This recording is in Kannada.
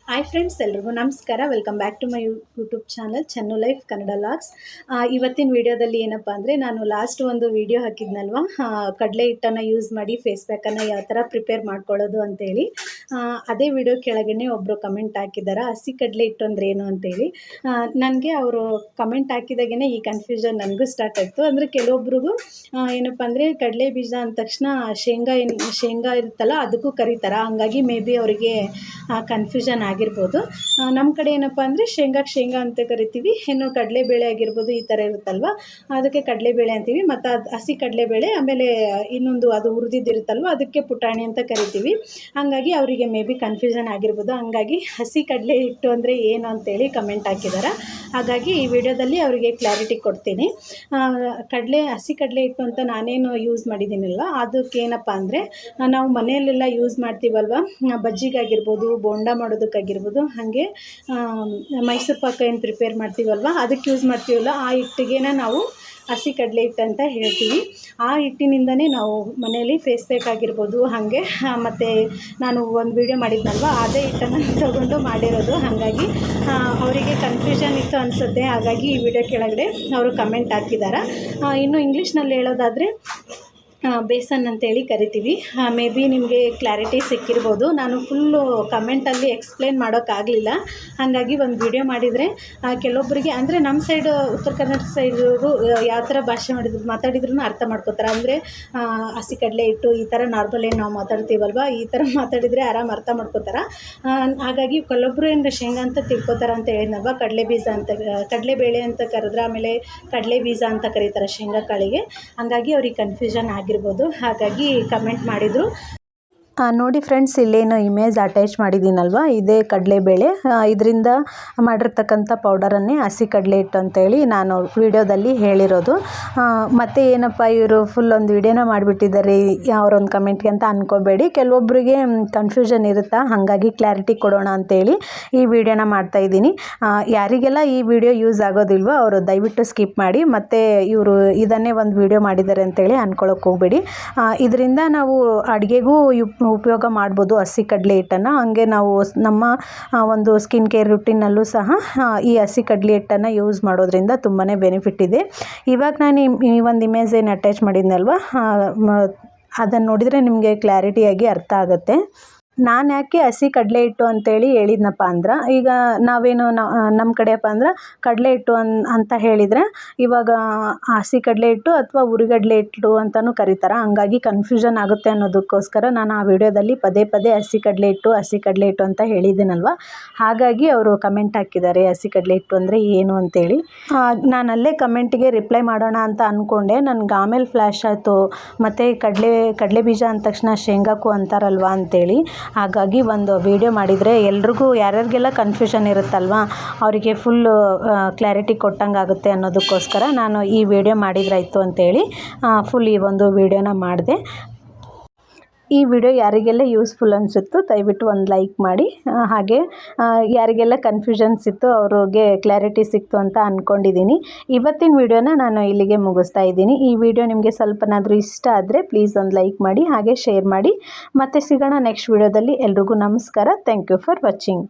ಹಾಯ್ ಫ್ರೆಂಡ್ಸ್, ಎಲ್ರಿಗೂ ನಮಸ್ಕಾರ. Welcome back to my YouTube channel Chennu life Kannada logs. ಇವತ್ತಿನ ವಿಡಿಯೋದಲ್ಲಿ ಏನಪ್ಪ ಅಂದರೆ, ನಾನು ಲಾಸ್ಟ್ ಒಂದು ವಿಡಿಯೋ ಹಾಕಿದ್ನಲ್ವ, ಕಡಲೆ ಹಿಟ್ಟನ್ನು ಯೂಸ್ ಮಾಡಿ ಫೇಸ್ ಪ್ಯಾಕನ್ನು ಯಾವ ಥರ ಪ್ರಿಪೇರ್ ಮಾಡ್ಕೊಳ್ಳೋದು ಅಂತೇಳಿ. ಅದೇ ವಿಡಿಯೋ ಕೆಳಗಡೆ ಒಬ್ಬರು ಕಮೆಂಟ್ ಹಾಕಿದ್ದಾರೆ, ಹಸಿ ಕಡಲೆ ಹಿಟ್ಟು ಅಂದರೆ ಏನು ಅಂತೇಳಿ. ನನಗೆ ಅವರು ಕಮೆಂಟ್ ಹಾಕಿದಾಗೇ ಈ ಕನ್ಫ್ಯೂಷನ್ ನನಗೂ ಸ್ಟಾರ್ಟ್ ಆಯಿತು. ಅಂದರೆ ಕೆಲವೊಬ್ರಿಗೂ ಏನಪ್ಪ ಅಂದರೆ, ಕಡಲೆ ಬೀಜ ಅಂದ ತಕ್ಷಣ ಶೇಂಗಾ ಇರುತ್ತಲ್ಲ, ಅದಕ್ಕೂ ಕರೀತಾರೆ. ಹಂಗಾಗಿ ಮೇ ಬಿ ಅವರಿಗೆ ಕನ್ಫ್ಯೂಷನ್ ಆಗಿರ್ಬೋದು. ನಮ್ಮ ಕಡೆ ಏನಪ್ಪ ಅಂದರೆ, ಶೇಂಗಾ ಅಂತ ಕರಿತೀವಿ. ಇನ್ನು ಕಡಲೆಬೇಳೆ ಆಗಿರ್ಬೋದು, ಈ ಥರ ಇರುತ್ತಲ್ವ, ಅದಕ್ಕೆ ಕಡಲೆಬೇಳೆ ಅಂತೀವಿ. ಮತ್ತು ಅದು ಹಸಿ ಕಡಲೆಬೇಳೆ, ಆಮೇಲೆ ಇನ್ನೊಂದು ಅದು ಹುರಿದಿದ್ದಿರುತ್ತಲ್ವ, ಅದಕ್ಕೆ ಪುಟಾಣಿ ಅಂತ ಕರಿತೀವಿ. ಹಾಗಾಗಿ ಅವರಿಗೆ ಮೇ ಬಿ ಕನ್ಫ್ಯೂಷನ್ ಆಗಿರ್ಬೋದು. ಹಂಗಾಗಿ ಹಸಿ ಕಡಲೆ ಹಿಟ್ಟು ಅಂದರೆ ಏನು ಅಂತೇಳಿ ಕಮೆಂಟ್ ಹಾಕಿದ್ದಾರೆ. ಹಾಗಾಗಿ ಈ ವಿಡಿಯೋದಲ್ಲಿ ಅವರಿಗೆ ಕ್ಲಾರಿಟಿ ಕೊಡ್ತೀನಿ. ಹಸಿ ಕಡಲೆ ಹಿಟ್ಟು ಅಂತ ನಾನೇನು ಯೂಸ್ ಮಾಡಿದ್ದೀನಲ್ವ, ಅದಕ್ಕೇನಪ್ಪ ಅಂದರೆ, ನಾವು ಮನೆಯಲ್ಲೆಲ್ಲ ಯೂಸ್ ಮಾಡ್ತೀವಲ್ವ, ಬಜ್ಜಿಗಾಗಿರ್ಬೋದು, ಬೋಂಡ ಮಾಡೋದಕ್ಕಾಗಿರ್ಬೋದು, ಹಾಗೆ ಮೈಸೂರು ಪಾಕ ಏನು ಪ್ರಿಪೇರ್ ಮಾಡ್ತೀವಲ್ವ, ಅದಕ್ಕೆ ಯೂಸ್ ಮಾಡ್ತೀವಲ್ಲ, ಆ ಹಿಟ್ಟಿಗೆ ನಾವು ಹಸಿ ಕಡಲೆ ಹಿಟ್ಟು ಅಂತ ಹೇಳ್ತೀವಿ. ಆ ಹಿಟ್ಟಿನಿಂದನೇ ನಾವು ಮನೆಯಲ್ಲಿ ಫೇಸ್ ಪ್ಯಾಕ್ ಆಗಿರ್ಬೋದು, ಹಾಗೆ ಮತ್ತು ನಾನು ಒಂದು ವಿಡಿಯೋ ಮಾಡಿದ್ನಲ್ವ, ಅದೇ ಹಿಟ್ಟನ್ನು ತಗೊಂಡು ಮಾಡಿರೋದು. ಹಾಗಾಗಿ ಅವರಿಗೆ ಕನ್ಫ್ಯೂಷನ್ ಇತ್ತು ಅನಿಸುತ್ತೆ. ಹಾಗಾಗಿ ಈ ವಿಡಿಯೋ ಕೆಳಗಡೆ ಅವರು ಕಮೆಂಟ್ ಹಾಕಿದ್ದಾರೆ. ಇನ್ನು ಇಂಗ್ಲೀಷ್ನಲ್ಲಿ ಹೇಳೋದಾದರೆ ಬೇಸನ್ ಅಂತೇಳಿ ಕರಿತೀವಿ. ಮೇ ಬಿ ನಿಮಗೆ ಕ್ಲಾರಿಟಿ ಸಿಕ್ಕಿರ್ಬೋದು. ನಾನು ಫುಲ್ಲು ಕಮೆಂಟಲ್ಲಿ ಎಕ್ಸ್ಪ್ಲೇನ್ ಮಾಡೋಕ್ಕಾಗಲಿಲ್ಲ. ಹಾಗಾಗಿ ಒಂದು ವಿಡಿಯೋ ಮಾಡಿದರೆ ಕೆಲವೊಬ್ಬರಿಗೆ, ಅಂದರೆ ನಮ್ಮ ಸೈಡು, ಉತ್ತರ ಕರ್ನಾಟಕ ಸೈಡವರು ಯಾವ ಥರ ಭಾಷೆ ಮಾತಾಡಿದ್ರೂ ಅರ್ಥ ಮಾಡ್ಕೋತಾರೆ. ಅಂದರೆ ಹಸಿ ಕಡಲೆ ಹಿಟ್ಟು ಈ ಥರ ನಾರ್ಮಲ್ ಏನು ನಾವು ಮಾತಾಡ್ತೀವಲ್ವ, ಈ ಥರ ಮಾತಾಡಿದರೆ ಆರಾಮ್ ಅರ್ಥ ಮಾಡ್ಕೋತಾರೆ. ಹಾಗಾಗಿ ಕೆಲವೊಬ್ಬರು ಏನು ಶೇಂಗಾ ಅಂತ ತಿಳ್ಕೊತಾರೆ ಅಂತ ಹೇಳಿದ್ನಲ್ವ, ಕಡಲೆಬೇಳೆ ಅಂತ ಕರೆದ್ರೆ, ಆಮೇಲೆ ಕಡಲೆ ಬೀಜ ಅಂತ ಕರೀತಾರೆ ಶೇಂಗಾ ಕಾಳಿಗೆ. ಹಾಗಾಗಿ ಅವ್ರಿಗೆ ಕನ್ಫ್ಯೂಷನ್ ಆಗಿರ್ಬೋದು. ಹಾಗಾಗಿ ಕಮೆಂಟ್ ಮಾಡಿದರು. ನೋಡಿ ಫ್ರೆಂಡ್ಸ್, ಇಲ್ಲೇನು ಇಮೇಜ್ ಅಟ್ಯಾಚ್ ಮಾಡಿದ್ದೀನಲ್ವ, ಇದೇ ಕಡಲೆಬೇಳೆ. ಇದರಿಂದ ಮಾಡಿರ್ತಕ್ಕಂಥ ಪೌಡರನ್ನೇ ಹಸಿ ಕಡಲೆ ಹಿಟ್ಟು ಅಂತೇಳಿ ನಾನು ವಿಡಿಯೋದಲ್ಲಿ ಹೇಳಿರೋದು. ಮತ್ತು ಏನಪ್ಪ ಇವರು ಫುಲ್ ಒಂದು ವಿಡಿಯೋನ ಮಾಡಿಬಿಟ್ಟಿದ್ದಾರೆ ಅವರೊಂದು ಕಮೆಂಟ್ಗೆ ಅಂತ ಅಂದ್ಕೋಬೇಡಿ. ಕೆಲವೊಬ್ಬರಿಗೆ ಕನ್ಫ್ಯೂಷನ್ ಇರುತ್ತಾ, ಹಾಗಾಗಿ ಕ್ಲಾರಿಟಿ ಕೊಡೋಣ ಅಂತೇಳಿ ಈ ವಿಡಿಯೋನ ಮಾಡ್ತಾಯಿದ್ದೀನಿ. ಯಾರಿಗೆಲ್ಲ ಈ ವಿಡಿಯೋ ಯೂಸ್ ಆಗೋದಿಲ್ವೋ ಅವರು ದಯವಿಟ್ಟು ಸ್ಕಿಪ್ ಮಾಡಿ. ಮತ್ತು ಇವರು ಇದನ್ನೇ ಒಂದು ವಿಡಿಯೋ ಮಾಡಿದ್ದಾರೆ ಅಂತೇಳಿ ಅಂದ್ಕೊಳ್ಳೋಕೆ ಹೋಗಬೇಡಿ. ಇದರಿಂದ ನಾವು ಅಡುಗೆಗೂ ಉಪಯೋಗ ಮಾಡ್ಬೋದು ಹಸಿ ಕಡಲೆ ಹಿಟ್ಟನ್ನು. ಹಾಗೆ ನಾವು ನಮ್ಮ ಒಂದು ಸ್ಕಿನ್ ಕೇರ್ ರುಟೀನಲ್ಲೂ ಸಹ ಈ ಹಸಿ ಕಡಲೆ ಹಿಟ್ಟನ್ನು ಯೂಸ್ ಮಾಡೋದ್ರಿಂದ ತುಂಬಾ ಬೆನಿಫಿಟ್ ಇದೆ. ಇವಾಗ ನಾನು ಈ ಒಂದು ಇಮೇಜ್ ಏನು ಅಟ್ಯಾಚ್ ಮಾಡಿದ್ನಲ್ವ, ಅದನ್ನು ನೋಡಿದರೆ ನಿಮಗೆ ಕ್ಲಾರಿಟಿಯಾಗಿ ಅರ್ಥ ಆಗುತ್ತೆ. ನಾನು ಯಾಕೆ ಹಸಿ ಕಡಲೆ ಹಿಟ್ಟು ಅಂತೇಳಿ ಹೇಳಿದ್ನಪ್ಪ ಅಂದ್ರೆ, ಈಗ ನಾವೇನು ನಮ್ಮ ಕಡೆಯಪ್ಪ ಅಂದ್ರೆ ಕಡಲೆ ಹಿಟ್ಟು ಅಂತ ಹೇಳಿದರೆ, ಇವಾಗ ಹಸಿ ಕಡಲೆ ಹಿಟ್ಟು ಅಥವಾ ಹುರಿಗಡಲೆ ಹಿಟ್ಟು ಅಂತಲೂ ಕರೀತಾರೆ. ಹಂಗಾಗಿ ಕನ್ಫ್ಯೂಷನ್ ಆಗುತ್ತೆ ಅನ್ನೋದಕ್ಕೋಸ್ಕರ ನಾನು ಆ ವಿಡಿಯೋದಲ್ಲಿ ಪದೇ ಹಸಿ ಕಡಲೆ ಹಿಟ್ಟು ಅಂತ ಹೇಳಿದ್ದೀನಲ್ವ. ಹಾಗಾಗಿ ಅವರು ಕಮೆಂಟ್ ಹಾಕಿದ್ದಾರೆ, ಹಸಿ ಕಡಲೆ ಹಿಟ್ಟು ಅಂದರೆ ಏನು ಅಂತೇಳಿ. ನಾನು ಅಲ್ಲೇ ಕಮೆಂಟಿಗೆ ರಿಪ್ಲೈ ಮಾಡೋಣ ಅಂತ ಅಂದ್ಕೊಂಡೆ. ನನಗೆ ಆಮೇಲೆ ಫ್ಲ್ಯಾಶ್ ಆಯಿತು, ಮತ್ತು ಕಡಲೆ ಬೀಜ ಅಂದ ತಕ್ಷಣ ಶೇಂಗಾಕ್ಕೂ ಅಂತಾರಲ್ವ ಅಂತೇಳಿ. ಹಾಗಾಗಿ ಒಂದು ವಿಡಿಯೋ ಮಾಡಿದರೆ ಎಲ್ರಿಗೂ, ಯಾರ್ಯಾರಿಗೆಲ್ಲ ಕನ್ಫ್ಯೂಷನ್ ಇರುತ್ತಲ್ವ, ಅವರಿಗೆ ಫುಲ್ಲು ಕ್ಲಾರಿಟಿ ಕೊಟ್ಟಂಗೆ ಆಗುತ್ತೆ ಅನ್ನೋದಕ್ಕೋಸ್ಕರ ನಾನು ಈ ವಿಡಿಯೋ ಮಾಡಿದ್ರಾಯ್ತು ಅಂತೇಳಿ ಫುಲ್ ಈ ಒಂದು ವಿಡಿಯೋನ ಮಾಡಿದೆ. ಈ ವಿಡಿಯೋ ಯಾರಿಗೆಲ್ಲ ಯೂಸ್ಫುಲ್ ಅನಿಸುತ್ತೋ ದಯವಿಟ್ಟು ಒಂದು ಲೈಕ್ ಮಾಡಿ. ಹಾಗೆ ಯಾರಿಗೆಲ್ಲ ಕನ್ಫ್ಯೂಷನ್ಸ್ ಇತ್ತು ಅವ್ರಿಗೆ ಕ್ಲಾರಿಟಿ ಸಿಕ್ತು ಅಂತ ಅಂದ್ಕೊಂಡಿದ್ದೀನಿ. ಇವತ್ತಿನ ವಿಡಿಯೋನ ನಾನು ಇಲ್ಲಿಗೆ ಮುಗಿಸ್ತಾ ಇದ್ದೀನಿ. ಈ ವಿಡಿಯೋ ನಿಮಗೆ ಸ್ವಲ್ಪನಾದರೂ ಇಷ್ಟ ಆದರೆ ಪ್ಲೀಸ್ ಒಂದು ಲೈಕ್ ಮಾಡಿ, ಹಾಗೆ ಶೇರ್ ಮಾಡಿ. ಮತ್ತೆ ಸಿಗೋಣ ನೆಕ್ಸ್ಟ್ ವಿಡಿಯೋದಲ್ಲಿ. ಎಲ್ರಿಗೂ ನಮಸ್ಕಾರ. Thank you for watching.